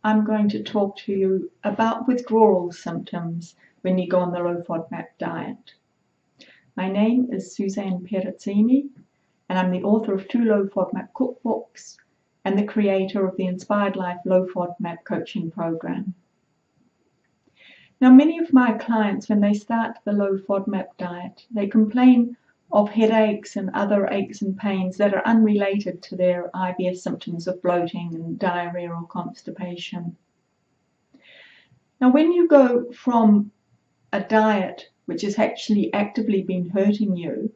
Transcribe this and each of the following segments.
I'm going to talk to you about withdrawal symptoms when you go on the low Fodmap diet. My name is Suzanne Perezzini, and I'm the author of 2 low Fodmap cookbooks and the creator of the Inspired Life Low Fodmap coaching program. Now, many of my clients, when they start the low Fodmap diet, they complain of headaches and other aches and pains that are unrelated to their IBS symptoms of bloating and diarrhea or constipation. Now, when you go from a diet which has actually actively been hurting you,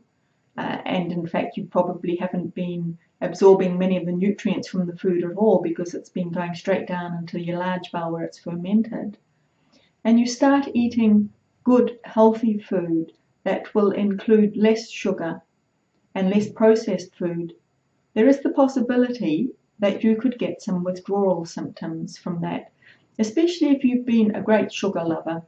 and in fact you probably haven't been absorbing many of the nutrients from the food at all because it's been going straight down into your large bowel where it's fermented, and you start eating good, healthy food that will include less sugar and less processed food, there is the possibility that you could get some withdrawal symptoms from that, especially if you've been a great sugar lover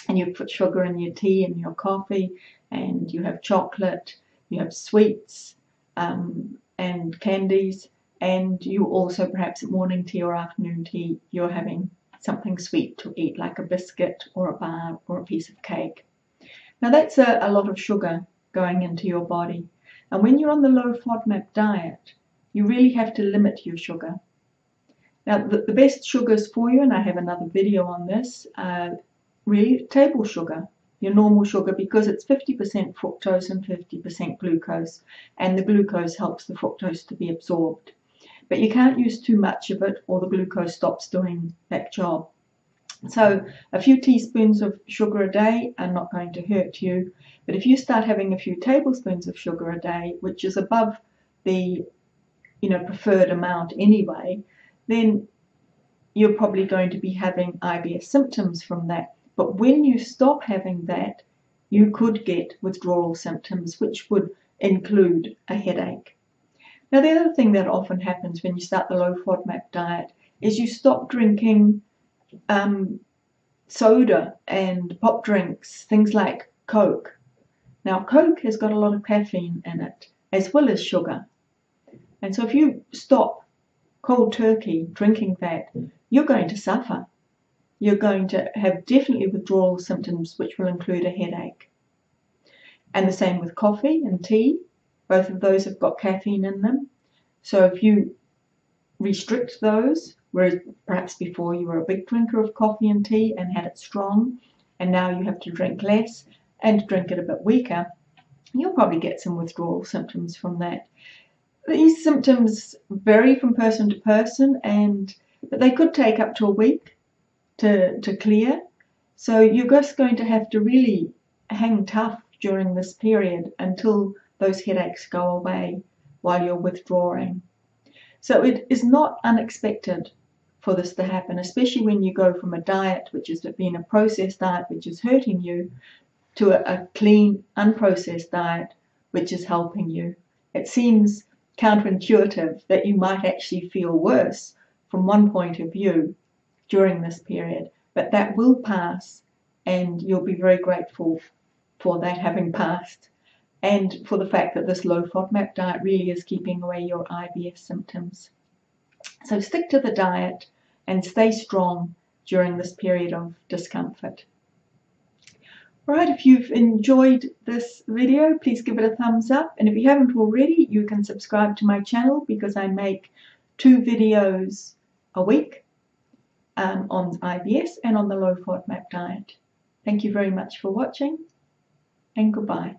and you put sugar in your tea and your coffee, and you have chocolate, you have sweets and candies, and you also perhaps at morning tea or afternoon tea you're having something sweet to eat, like a biscuit or a bar or a piece of cake. Now that's a lot of sugar going into your body, and when you're on the low Fodmap diet you really have to limit your sugar. Now the best sugars for you, and I have another video on this, really table sugar, your normal sugar, because it's 50% fructose and 50% glucose, and the glucose helps the fructose to be absorbed. But you can't use too much of it or the glucose stops doing that job. So a few teaspoons of sugar a day are not going to hurt you, but if you start having a few tablespoons of sugar a day, which is above the preferred amount anyway, then you're probably going to be having IBS symptoms from that. But when you stop having that, you could get withdrawal symptoms, which would include a headache. Now, the other thing that often happens when you start the low Fodmap diet is you stop drinking soda and pop drinks, things like Coke. Now, Coke has got a lot of caffeine in it, as well as sugar. And so if you stop cold turkey drinking that, you're going to suffer. You're going to have definitely withdrawal symptoms, which will include a headache. And the same with coffee and tea. Both of those have got caffeine in them. So if you restrict those, whereas perhaps before you were a big drinker of coffee and tea and had it strong, and now you have to drink less and drink it a bit weaker, you'll probably get some withdrawal symptoms from that. These symptoms vary from person to person, but they could take up to a week to clear. So you're just going to have to really hang tough during this period until those headaches go away while you're withdrawing. So it is not unexpected for this to happen, especially when you go from a diet which has been a processed diet which is hurting you to a clean, unprocessed diet which is helping you. It seems counterintuitive that you might actually feel worse from one point of view during this period, but that will pass, and you'll be very grateful for that having passed, and for the fact that this low Fodmap diet really is keeping away your IBS symptoms. So stick to the diet and stay strong during this period of discomfort. Right, if you've enjoyed this video, please give it a thumbs up, and if you haven't already, you can subscribe to my channel because I make 2 videos a week on IBS and on the low Fodmap diet. Thank you very much for watching, and goodbye.